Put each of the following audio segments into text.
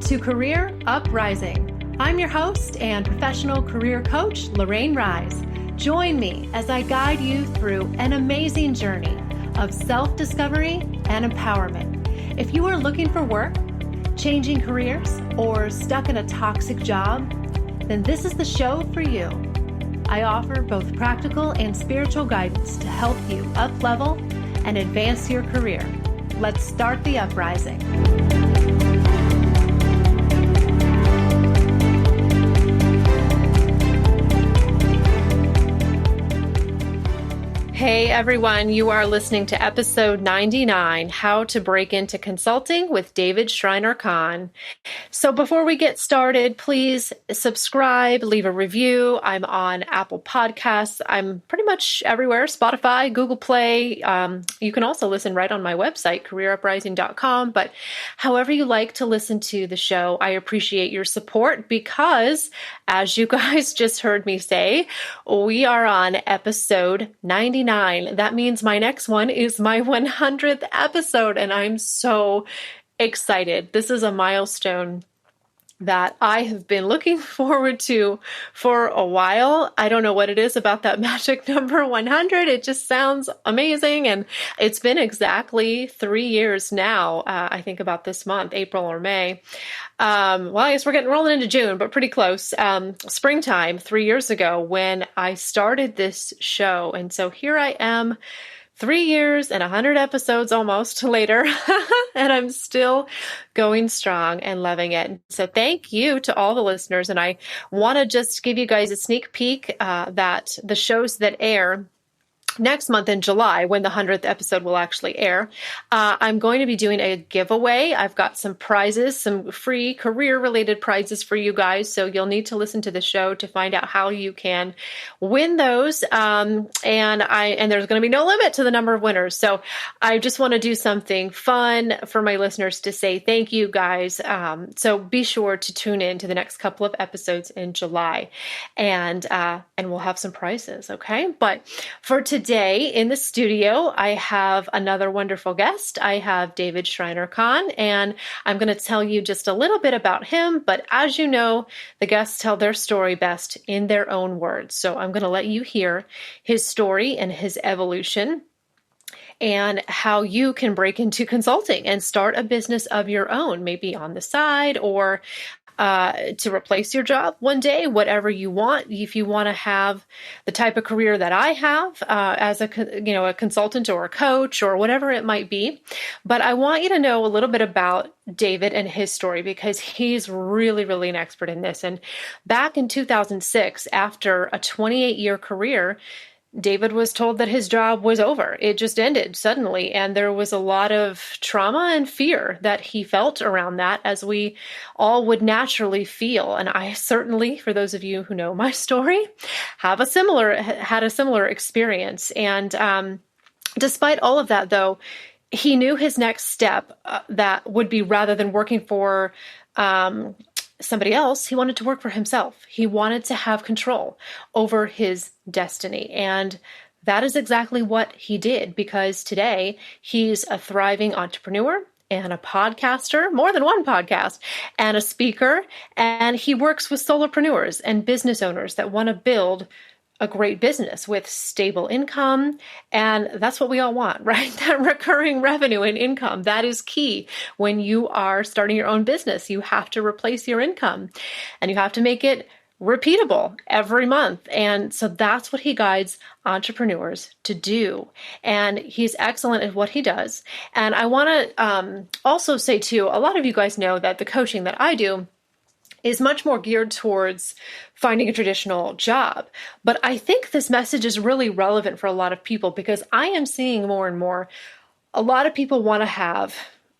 to Career Uprising. I'm your host and professional career coach, Lorraine Rise. Join me as I guide you through an amazing journey of self-discovery and empowerment. If you are looking for work, changing careers, or stuck in a toxic job, then this is the show for you. I offer both practical and spiritual guidance to help you up-level and advance your career. Let's start the uprising. Hey everyone, you are listening to episode 99, How to Break into Consulting with David Shriner-Cahn. So before we get started, please subscribe, leave a review. I'm on Apple Podcasts. I'm pretty much everywhere, Spotify, Google Play. You can also listen right on my website, careeruprising.com. But however you like to listen to the show, I appreciate your support because, as you guys just heard me say, we are on episode 99. That means my next one is my 100th episode, and I'm so excited. This is a milestone that I have been looking forward to for a while. I don't know what it is about that magic number 100. It just sounds amazing. And it's been exactly 3 years now, I think about this month, April or May. Well, I guess we're getting rolling into June, but pretty close. Springtime, 3 years ago when I started this show. And so here I am, 3 years and 100 episodes almost later, and I'm still going strong and loving it. So thank you to all the listeners. And I want to just give you guys a sneak peek that the shows that air next month in July, when the 100th episode will actually air, I'm going to be doing a giveaway. I've got some prizes, some free career-related prizes for you guys. So you'll need to listen to the show to find out how you can win those. And there's going to be no limit to the number of winners. So I just want to do something fun for my listeners to say thank you, guys. So be sure to tune in to the next couple of episodes in July, and we'll have some prizes. Okay, but for today in the studio, I have another wonderful guest. I have David Shriner-Cahn, and I'm going to tell you just a little bit about him. But as you know, the guests tell their story best in their own words. So I'm going to let you hear his story and his evolution, and how you can break into consulting and start a business of your own, maybe on the side or to replace your job one day, whatever you want. If you want to have the type of career that I have as a consultant or a coach or whatever it might be. But I want you to know a little bit about David and his story because he's really, really an expert in this. And back in 2006, after a 28-year career, David was told that his job was over. It just ended suddenly. And there was a lot of trauma and fear that he felt around that, as we all would naturally feel. And I certainly, for those of you who know my story, had a similar experience. And despite all of that, though, he knew his next step that would be, rather than working for somebody else, he wanted to work for himself. He wanted to have control over his destiny. And that is exactly what he did, because today he's a thriving entrepreneur and a podcaster, more than one podcast, and a speaker. And he works with solopreneurs and business owners that want to build a great business with stable income. And that's what we all want, right? That recurring revenue and income, that is key. When you are starting your own business, you have to replace your income and you have to make it repeatable every month. And so that's what he guides entrepreneurs to do. And he's excellent at what he does. And I want to also say too, a lot of you guys know that the coaching that I do is much more geared towards finding a traditional job. But I think this message is really relevant for a lot of people because I am seeing more and more, a lot of people want to have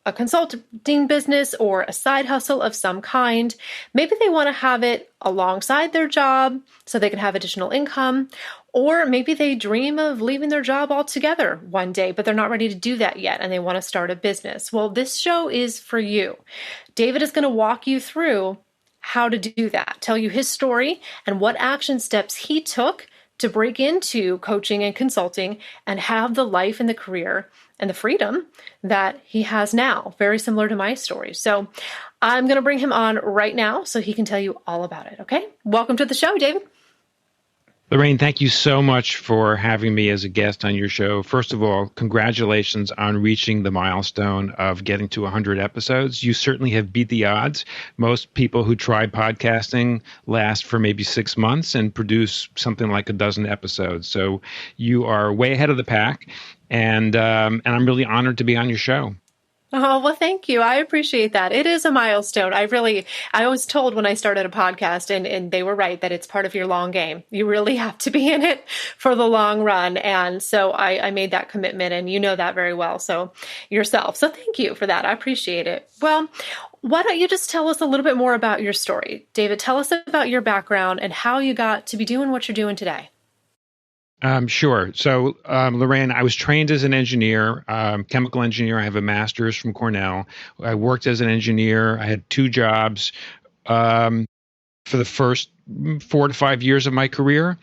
a consulting business or a side hustle of some kind. Maybe they want to have it alongside their job so they can have additional income, or maybe they dream of leaving their job altogether one day, but they're not ready to do that yet and they want to start a business. Well, this show is for you. David is going to walk you through how to do that, tell you his story and what action steps he took to break into coaching and consulting and have the life and the career and the freedom that he has now. Very similar to my story. So I'm going to bring him on right now so he can tell you all about it. Okay. Welcome to the show, David. Lorraine, thank you so much for having me as a guest on your show. First of all, congratulations on reaching the milestone of getting to 100 episodes. You certainly have beat the odds. Most people who try podcasting last for maybe 6 months and produce something like a dozen episodes. So you are way ahead of the pack, and I'm really honored to be on your show. Oh, well, thank you. I appreciate that. It is a milestone. I was told when I started a podcast, and they were right, that it's part of your long game. You really have to be in it for the long run. And so I made that commitment, and you know that very well. So yourself. So thank you for that. I appreciate it. Well, why don't you just tell us a little bit more about your story? David, tell us about your background and how you got to be doing what you're doing today. Sure. So, Lorraine, I was trained as an engineer, chemical engineer. I have a master's from Cornell. I worked as an engineer. I had 2 jobs for the first 4 to 5 years of my career.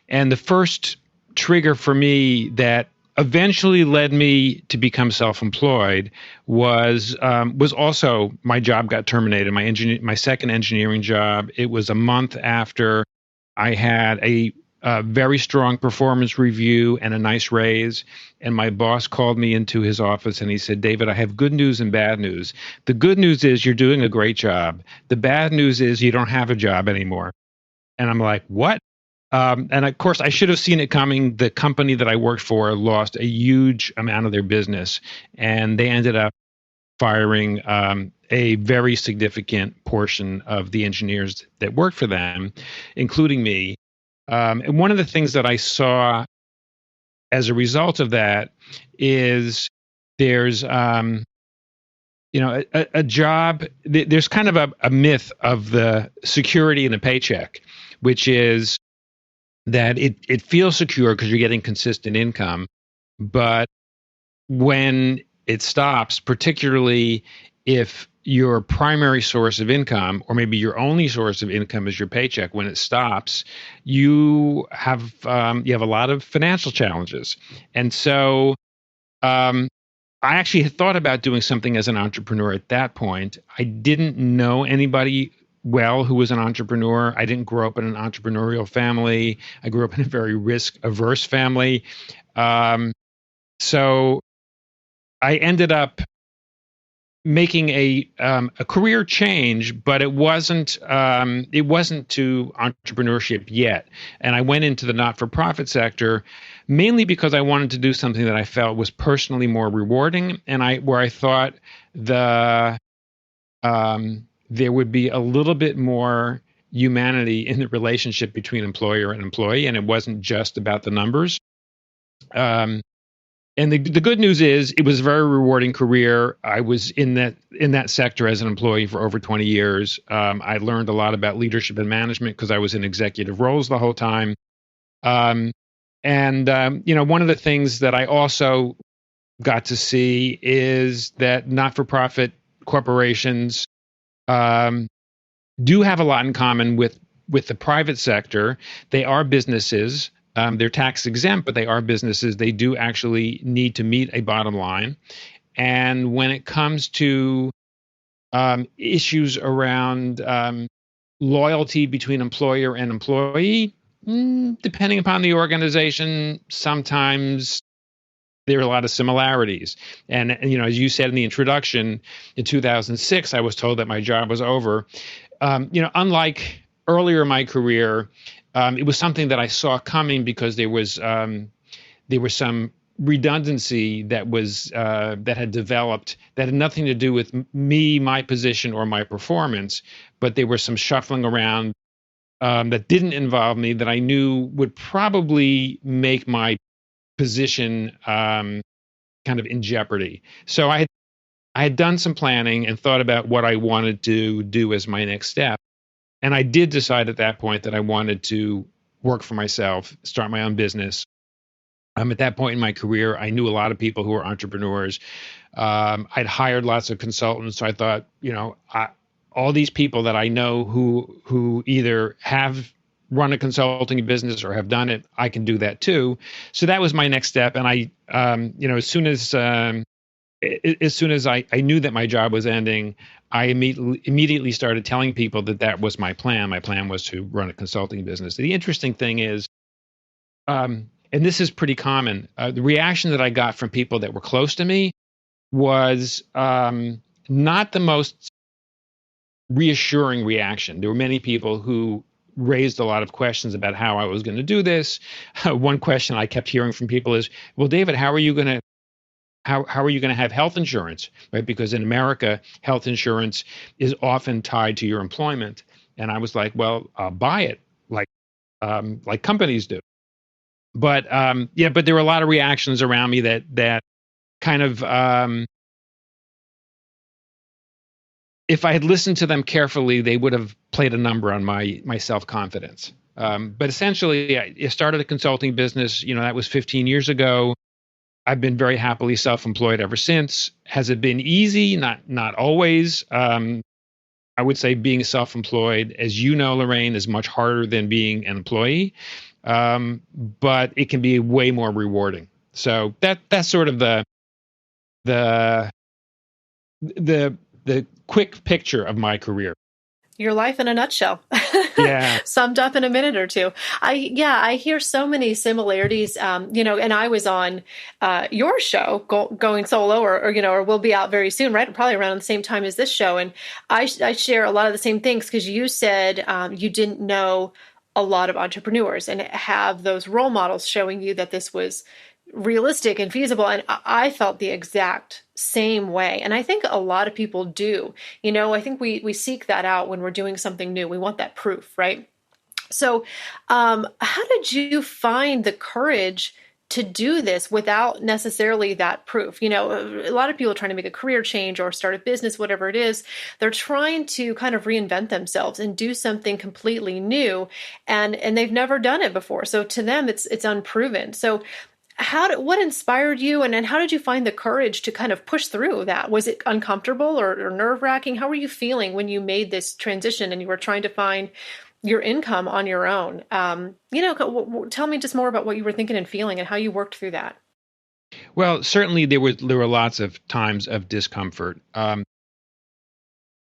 And the first trigger for me that eventually led me to become self-employed was also my job got terminated. My second engineering job. It was a month after I had a very strong performance review and a nice raise. And my boss called me into his office and he said, David, I have good news and bad news. The good news is you're doing a great job. The bad news is you don't have a job anymore. And I'm like, what? And of course, I should have seen it coming. The company that I worked for lost a huge amount of their business, and they ended up firing a very significant portion of the engineers that worked for them, including me. And one of the things that I saw as a result of that is there's, a job, there's kind of a myth of the security in a paycheck, which is that it feels secure because you're getting consistent income. But when it stops, particularly if your primary source of income, or maybe your only source of income, is your paycheck, when it stops, you have a lot of financial challenges. And so I actually had thought about doing something as an entrepreneur at that point. I didn't know anybody well who was an entrepreneur. I didn't grow up in an entrepreneurial family. I grew up in a very risk-averse family. So I ended up making a career change, but it wasn't to entrepreneurship yet. And I went into the not-for-profit sector mainly because I wanted to do something that I felt was personally more rewarding, and where I thought there would be a little bit more humanity in the relationship between employer and employee, and it wasn't just about the numbers. And the good news is it was a very rewarding career. I was in that sector as an employee for over 20 years. I learned a lot about leadership and management because I was in executive roles the whole time. One of the things that I also got to see is that not-for-profit corporations do have a lot in common with the private sector. They are businesses. They're tax exempt, but they are businesses. They do actually need to meet a bottom line. And when it comes to issues around loyalty between employer and employee, depending upon the organization, sometimes there are a lot of similarities. And as you said in the introduction, in 2006, I was told that my job was over. Unlike earlier in my career, it was something that I saw coming because there was some redundancy that had developed that had nothing to do with me, my position, or my performance, but there was some shuffling around that didn't involve me that I knew would probably make my position kind of in jeopardy. So I had done some planning and thought about what I wanted to do as my next step. And I did decide at that point that I wanted to work for myself, start my own business. At that point in my career, I knew a lot of people who were entrepreneurs. I'd hired lots of consultants. So I thought, all these people that I know who either have run a consulting business or have done it, I can do that too. So that was my next step. And I, as soon as I knew that my job was ending, I immediately started telling people that that was my plan. My plan was to run a consulting business. The interesting thing is, and this is pretty common, the reaction that I got from people that were close to me was not the most reassuring reaction. There were many people who raised a lot of questions about how I was going to do this. One question I kept hearing from people is, "Well, David, how are you going to have health insurance?" Right? Because in America, health insurance is often tied to your employment. And I was like, "Well, I'll buy it like companies do." But but there were a lot of reactions around me that kind of if I had listened to them carefully, they would have played a number on my self-confidence. But essentially, I started a consulting business. That was 15 years ago. I've been very happily self-employed ever since. Has it been easy? Not always. I would say being self-employed, as you know, Lorraine, is much harder than being an employee, but it can be way more rewarding. So that's sort of the quick picture of my career. Your life in a nutshell. Yeah. Summed up in a minute or two. I hear so many similarities. And I was on your show, Going Solo, or will be out very soon, right? Probably around the same time as this show. And I share a lot of the same things because you said you didn't know a lot of entrepreneurs and have those role models showing you that this was realistic and feasible. And I felt the exact same way. And I think a lot of people do. I think we seek that out when we're doing something new. We want that proof, right? So how did you find the courage to do this without necessarily that proof? A lot of people are trying to make a career change or start a business, whatever it is. They're trying to kind of reinvent themselves and do something completely new. And they've never done it before. So to them, it's unproven. So what inspired you, and how did you find the courage to kind of push through that? Was it uncomfortable or nerve-wracking? How were you feeling when you made this transition and you were trying to find your income on your own? Tell me just more about what you were thinking and feeling and how you worked through that. Well, certainly there were lots of times of discomfort.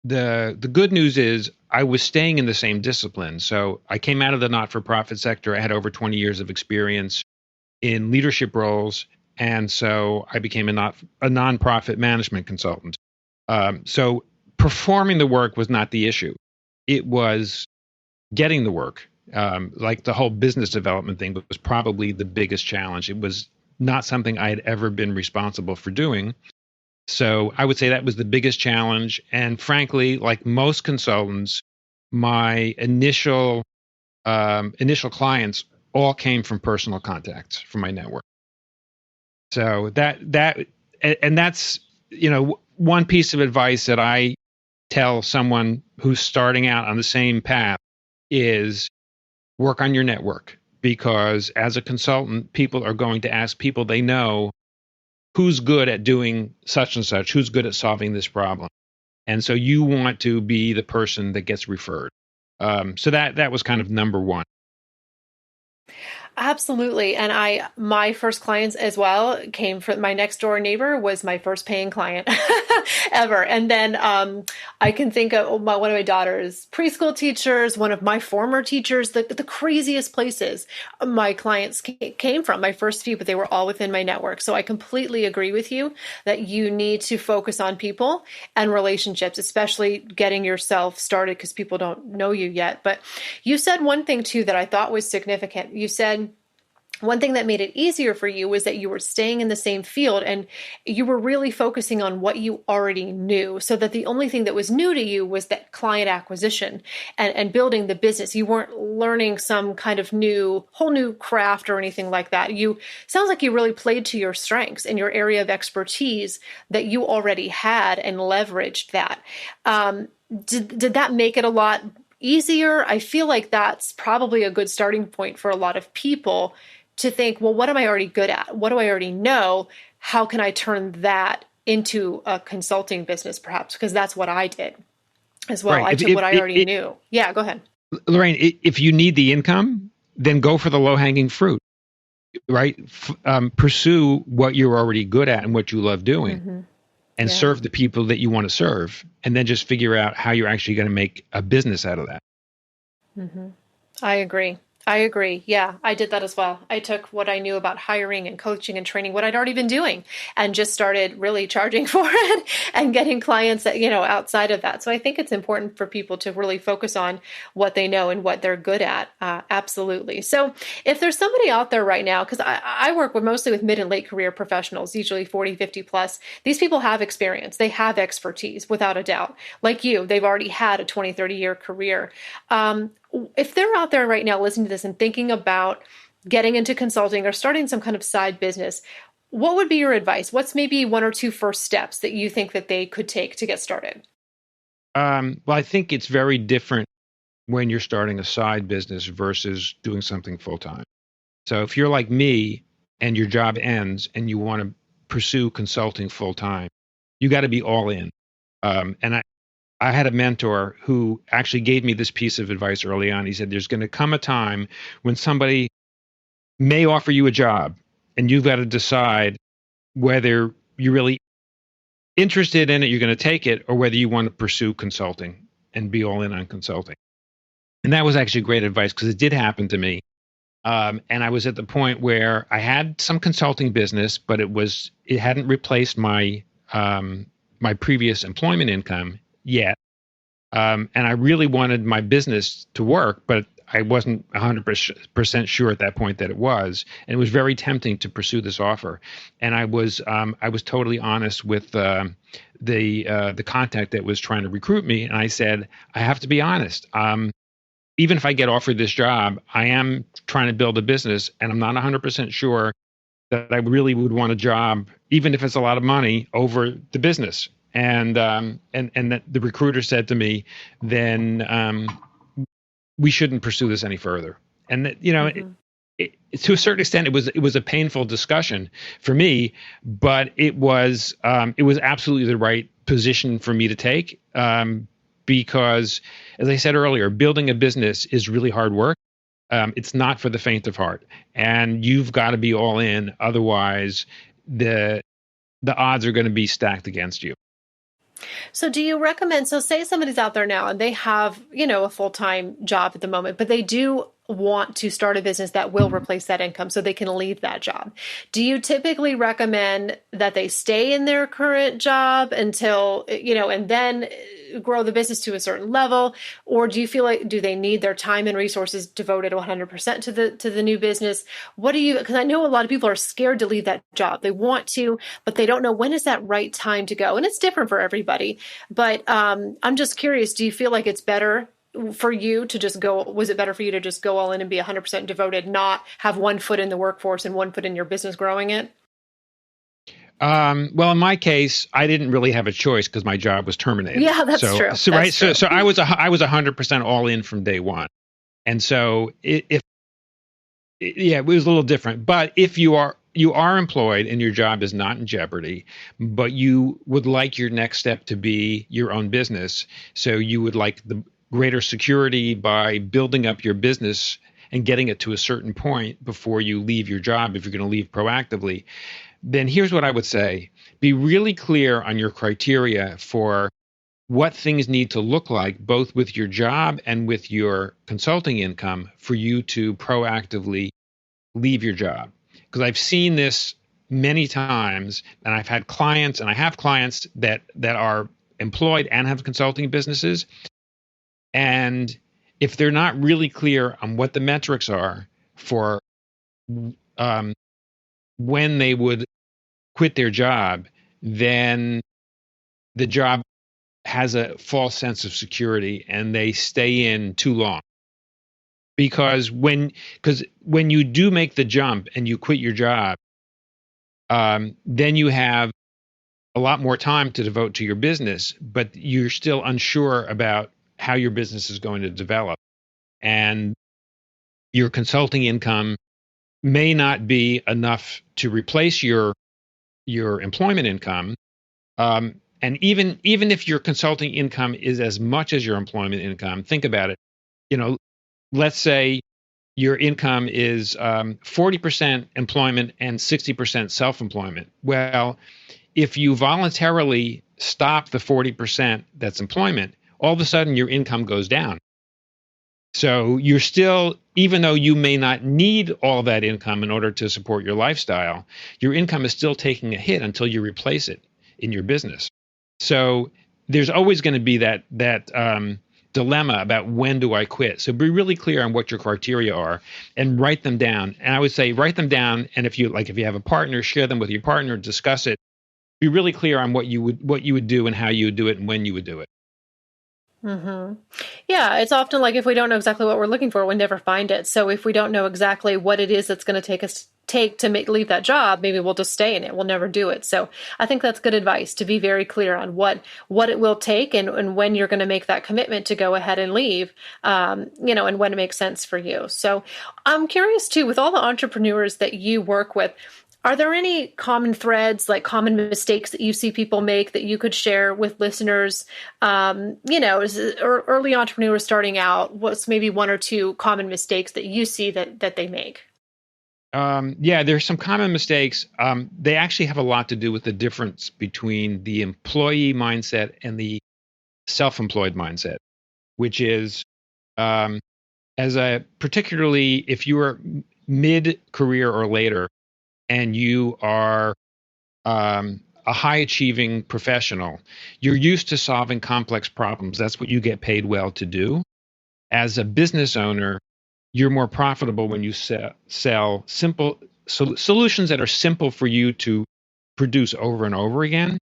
The good news is I was staying in the same discipline. So I came out of the not-for-profit sector. I had over 20 years of experience in leadership roles, and so I became a nonprofit management consultant. So performing the work was not the issue; it was getting the work. Like the whole business development thing was probably the biggest challenge. It was not something I had ever been responsible for doing. So I would say that was the biggest challenge. And frankly, like most consultants, my initial clients all came from personal contacts from my network. So that's, one piece of advice that I tell someone who's starting out on the same path is work on your network, because as a consultant, people are going to ask people they know who's good at doing such and such, who's good at solving this problem. And so you want to be the person that gets referred. So that was kind of number one. Absolutely. And my first clients as well came from my next door neighbor was my first paying client ever. And then I can think of one of my daughter's preschool teachers, one of my former teachers, the craziest places my clients came from, my first few, but they were all within my network. So I completely agree with you that you need to focus on people and relationships, especially getting yourself started because people don't know you yet. But you said one thing too that I thought was significant. You said one thing that made it easier for you was that you were staying in the same field and you were really focusing on what you already knew, so that the only thing that was new to you was that client acquisition and building the business. You weren't learning some kind of whole new craft or anything like that. Sounds like you really played to your strengths and your area of expertise that you already had and leveraged that. Did that make it a lot easier? I feel like that's probably a good starting point for a lot of people to think, well, what am I already good at? What do I already know? How can I turn that into a consulting business, perhaps? Because that's what I did as well. Right. I took what I already knew. Yeah, go ahead. Lorraine, if you need the income, then go for the low hanging fruit, right? Pursue what you're already good at and what you love doing, Hmm. and Yeah. serve the people that you want to serve, and then just figure out how you're actually going to make a business out of that. Hmm. I agree. I agree. Yeah, I did that as well. I took what I knew about hiring and coaching and training, what I'd already been doing, and just started really charging for it and getting clients that, outside of that. So I think it's important for people to really focus on what they know and what they're good at. Absolutely. So if there's somebody out there right now, because I work with mostly with mid and late career professionals, usually 40, 50 plus, these people have experience, they have expertise without a doubt. Like you, they've already had a 20, 30-year career. If they're out there right now listening to this and thinking about getting into consulting or starting some kind of side business, what would be your advice? What's maybe one or two first steps that you think that they could take to get started? Well, I think it's very different when you're starting a side business versus doing something full time. So if you're like me and your job ends and you want to pursue consulting full time, you got to be all in. And I had a mentor who actually gave me this piece of advice early on. He said, there's going to come a time when somebody may offer you a job and you've got to decide whether you're really interested in it, you're going to take it, or whether you want to pursue consulting and be all in on consulting. And that was actually great advice because it did happen to me. And I was at the point where I had some consulting business, but it hadn't replaced my previous employment income yet. And I really wanted my business to work, but I wasn't 100% sure at that point that it was. And it was very tempting to pursue this offer. And I was totally honest with the contact that was trying to recruit me. And I said, I have to be honest. Even if I get offered this job, I am trying to build a business, and I'm not 100% sure that I really would want a job, even if it's a lot of money, over the business. And that the recruiter said to me, then we shouldn't pursue this any further. And that, Mm-hmm. to a certain extent, it was a painful discussion for me, but it was absolutely the right position for me to take, because, as I said earlier, building a business is really hard work. It's not for the faint of heart, and you've got to be all in. Otherwise, the odds are going to be stacked against you. So do you recommend, so say somebody's out there now and they have, a full-time job at the moment, but they do want to start a business that will replace that income so they can leave that job. Do you typically recommend that they stay in their current job until, and then grow the business to a certain level? Or do you feel like, do they need their time and resources devoted 100% to the new business? Because I know a lot of people are scared to leave that job. They want to, but they don't know when is that right time to go. And it's different for everybody. But I'm just curious, do you feel like it's better for you to just go, was it better for you to just go all in and be 100% devoted, not have one foot in the workforce and one foot in your business growing it? Well, in my case, I didn't really have a choice because my job was terminated. Yeah, that's So, true. so That's right, so true. so I was 100% all in from day one, and so yeah, it was a little different. But if you are employed and your job is not in jeopardy, but you would like your next step to be your own business, so you would like the greater security by building up your business and getting it to a certain point before you leave your job, if you're going to leave proactively, then here's what I would say. Be really clear on your criteria for what things need to look like, both with your job and with your consulting income, for you to proactively leave your job. Because I've seen this many times, and I have clients that are employed and have consulting businesses. And if they're not really clear on what the metrics are for um, when they would quit their job, then the job has a false sense of security and they stay in too long. Because when you do make the jump and you quit your job, then you have a lot more time to devote to your business, but you're still unsure about how your business is going to develop. And your consulting income may not be enough to replace your employment income. And even if your consulting income is as much as your employment income, think about it. let's say your income is 40% employment and 60% self-employment. Well, if you voluntarily stop the 40% that's employment, all of a sudden your income goes down. So you're still, even though you may not need all that income in order to support your lifestyle, your income is still taking a hit until you replace it in your business. So there's always going to be that dilemma about when do I quit. So be really clear on what your criteria are and write them down. And I would say write them down. And if you have a partner, share them with your partner, discuss it. Be really clear on what you would do and how you would do it and when you would do it. Mm-hmm. Yeah, it's often like if we don't know exactly what we're looking for, we never find it. So if we don't know exactly what it is that's going to take to leave that job, maybe we'll just stay in it. We'll never do it. So I think that's good advice, to be very clear on what it will take and when you're going to make that commitment to go ahead and leave, and when it makes sense for you. So I'm curious too, with all the entrepreneurs that you work with, are there any common threads, like common mistakes that you see people make that you could share with listeners? Early entrepreneurs starting out, what's maybe one or two common mistakes that you see that they make? There's some common mistakes. They actually have a lot to do with the difference between the employee mindset and the self-employed mindset, which is particularly if you are mid-career or later, and you are a high-achieving professional, you're used to solving complex problems. That's what you get paid well to do. As a business owner, you're more profitable when you sell simple solutions that are simple for you to produce over and over again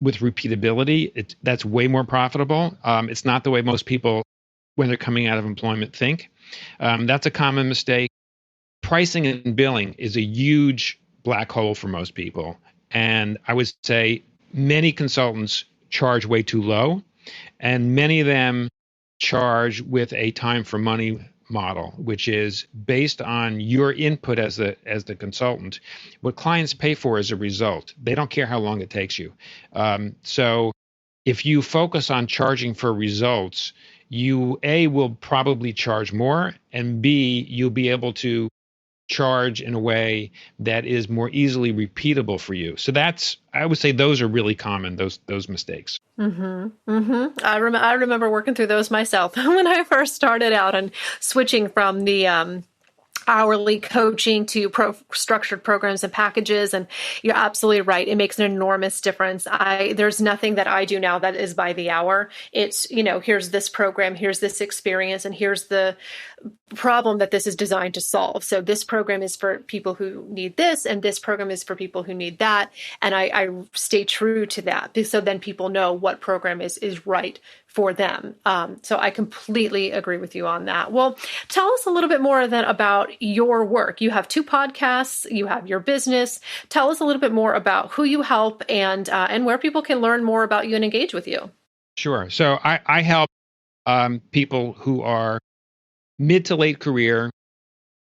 with repeatability. That's way more profitable. It's not the way most people, when they're coming out of employment, think. That's a common mistake. Pricing and billing is a huge black hole for most people. And I would say many consultants charge way too low, and many of them charge with a time for money model, which is based on your input as the consultant. What clients pay for is a result. They don't care how long it takes you. So if you focus on charging for results, you will probably charge more, and B, you'll be able to charge in a way that is more easily repeatable for you. So I would say those are really common, those mistakes. Mm-hmm. Mm-hmm. I remember working through those myself when I first started out and switching from the hourly coaching to structured programs and packages. And you're absolutely right. It makes an enormous difference. There's nothing that I do now that is by the hour. It's, here's this program, here's this experience, and here's the problem that this is designed to solve. So this program is for people who need this, and this program is for people who need that. And I stay true to that. So then people know what program is right for them. So I completely agree with you on that. Well, tell us a little bit more then about your work. You have 2 podcasts, you have your business. Tell us a little bit more about who you help and where people can learn more about you and engage with you. Sure. So I help people who are mid to late career,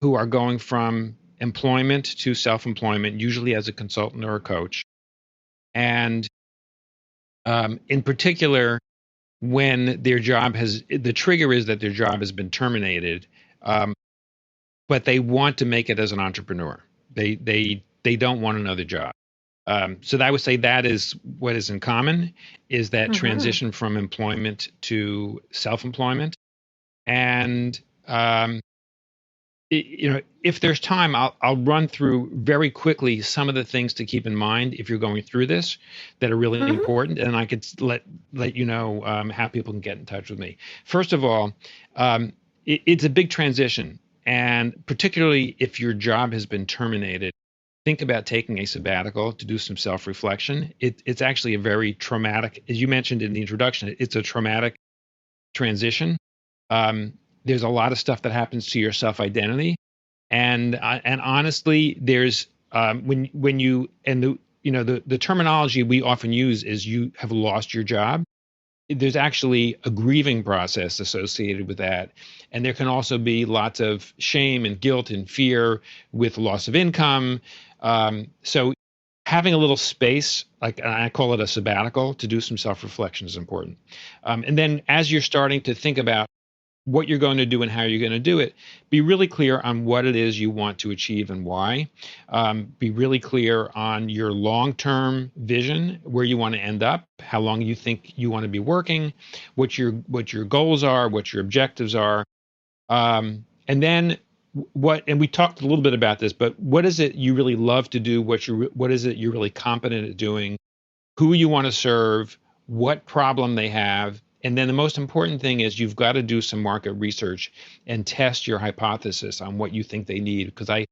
who are going from employment to self-employment, usually as a consultant or a coach. And in particular, when the trigger is that their job has been terminated, but they want to make it as an entrepreneur. They don't want another job. So I would say that is what is in common, is that transition from employment to self-employment. And if there's time, I'll run through very quickly some of the things to keep in mind if you're going through this that are really important, and I could let you know how people can get in touch with me. First of all, it's a big transition, and particularly if your job has been terminated, think about taking a sabbatical to do some self-reflection. It's actually a very traumatic, as you mentioned in the introduction, it's a traumatic transition. There's a lot of stuff that happens to your self-identity, and honestly, there's when you and the terminology we often use is you have lost your job. There's actually a grieving process associated with that, and there can also be lots of shame and guilt and fear with loss of income. So having a little space, like I call it a sabbatical, to do some self-reflection is important. And then as you're starting to think about what you're going to do and how you're going to do it. Be really clear on what it is you want to achieve and why. Be really clear on your long-term vision, where you want to end up, how long you think you want to be working, what your goals are, what your objectives are, and then and we talked a little bit about this, but what is it you really love to do? What is it you're really competent at doing? Who you want to serve? What problem they have? And then the most important thing is you've got to do some market research and test your hypothesis on what you think they need. Because I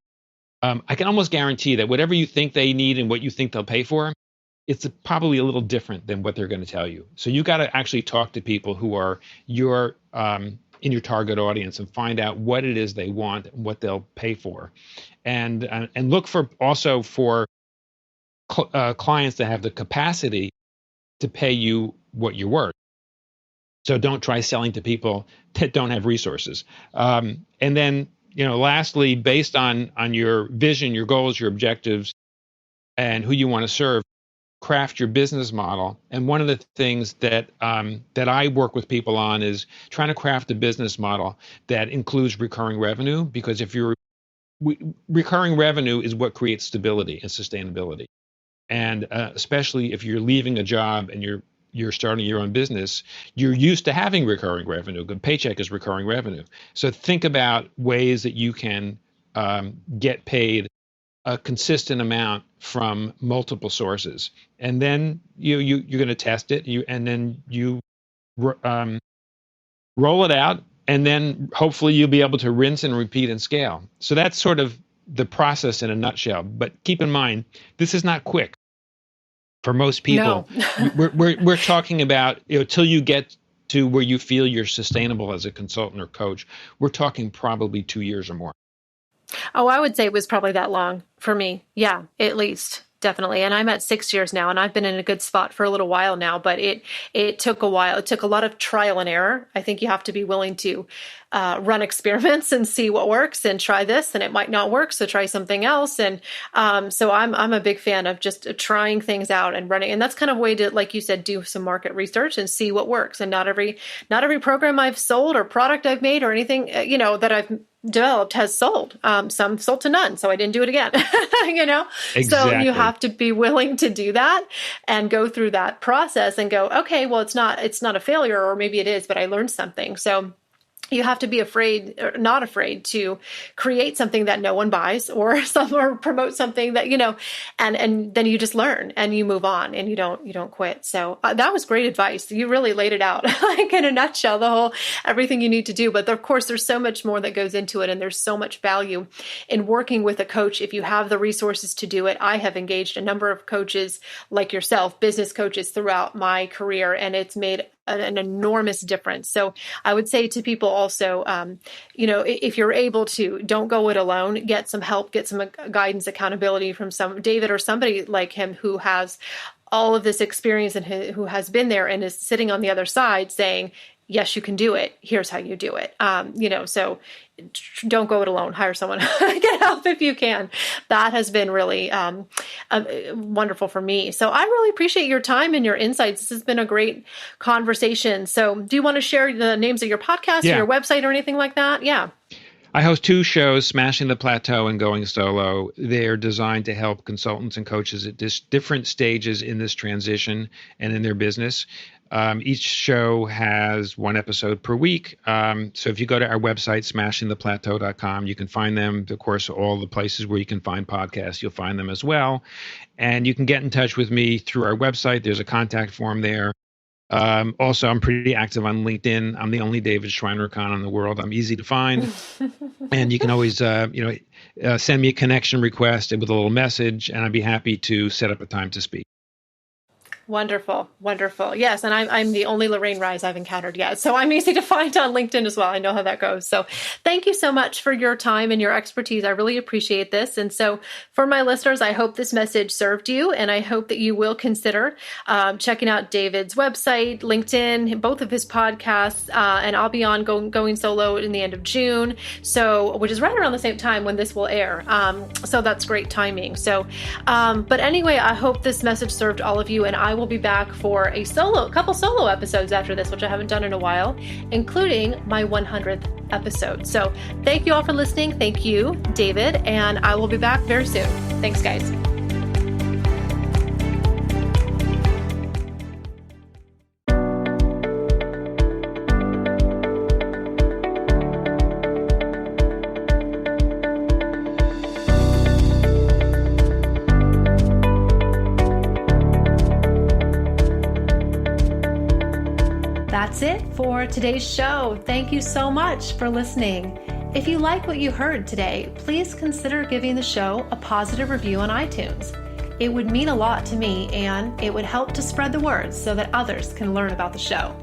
can almost guarantee that whatever you think they need and what you think they'll pay for, it's probably a little different than what they're going to tell you. So you got to actually talk to people who are in your target audience and find out what it is they want and what they'll pay for, and look for clients that have the capacity to pay you what you're worth. So don't try selling to people that don't have resources. And then, lastly, based on your vision, your goals, your objectives, and who you want to serve, craft your business model. And one of the things that I work with people on is trying to craft a business model that includes recurring revenue, because recurring revenue is what creates stability and sustainability. And especially if you're leaving a job and you're starting your own business, you're used to having recurring revenue. Good paycheck is recurring revenue. So think about ways that you can get paid a consistent amount from multiple sources, and then you're going to test it. And then you roll it out, and then hopefully you'll be able to rinse and repeat and scale. So that's sort of the process in a nutshell. But keep in mind, this is not quick. For most people, no. we're talking about, till you get to where you feel you're sustainable as a consultant or coach, we're talking probably 2 years or more. Oh, I would say it was probably that long for me. Yeah, at least. Definitely. And I'm at 6 years now, and I've been in a good spot for a little while now, but it took a while. It took a lot of trial and error. I think you have to be willing to run experiments and see what works, and try this and it might not work, so try something else. And so I'm a big fan of just trying things out and running. And that's kind of a way to, like you said, do some market research and see what works. And not every program I've sold or product I've made or anything, that I've developed has sold. Some sold to none, so I didn't do it again. Exactly. So you have to be willing to do that and go through that process and go, okay, well, it's not a failure, or maybe it is, but I learned something. So you have to be not afraid to create something that no one buys, or promote something that, and then you just learn and you move on and you don't quit. So that was great advice. You really laid it out like in a nutshell, everything you need to do. But of course, there's so much more that goes into it, and there's so much value in working with a coach if you have the resources to do it. I have engaged a number of coaches like yourself, business coaches, throughout my career, and it's made an enormous difference. So I would say to people also, if you're able to, don't go it alone. Get some help, get some guidance, accountability from David or somebody like him who has all of this experience and who has been there and is sitting on the other side saying, yes, you can do it. Here's how you do it. So don't go it alone. Hire someone. Get help if you can. That has been really wonderful for me. So I really appreciate your time and your insights. This has been a great conversation. So do you want to share the names of your podcast or your website or anything like that? Yeah. I host 2 shows, Smashing the Plateau and Going Solo. They're designed to help consultants and coaches at different stages in this transition and in their business. Each show has 1 episode per week. So if you go to our website, smashingtheplateau.com, you can find them. Of course, all the places where you can find podcasts, you'll find them as well. And you can get in touch with me through our website. There's a contact form there. Also, I'm pretty active on LinkedIn. I'm the only David Shriner-Cahn in the world. I'm easy to find. And you can always, send me a connection request with a little message, and I'd be happy to set up a time to speak. Wonderful. Wonderful. Yes. And I'm the only Lorraine Rise I've encountered yet. So I'm easy to find on LinkedIn as well. I know how that goes. So thank you so much for your time and your expertise. I really appreciate this. And so for my listeners, I hope this message served you, and I hope that you will consider checking out David's website, LinkedIn, both of his podcasts, and I'll be on going solo in the end of June. So, which is right around the same time when this will air. So that's great timing. So, but anyway, I hope this message served all of you, and I I will be back for a couple solo episodes after this, which I haven't done in a while, including my 100th episode. So thank you all for listening. Thank you, David, and I will be back very soon. Thanks, guys. That's it for today's show. Thank you so much for listening. If you like what you heard today, please consider giving the show a positive review on iTunes. It would mean a lot to me, and it would help to spread the word so that others can learn about the show.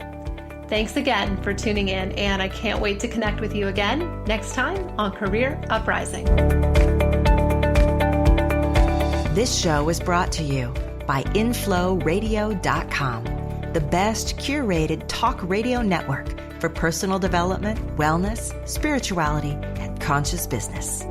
Thanks again for tuning in, and I can't wait to connect with you again next time on Career Uprising. This show was brought to you by InflowRadio.com, the best curated talk radio network for personal development, wellness, spirituality, and conscious business.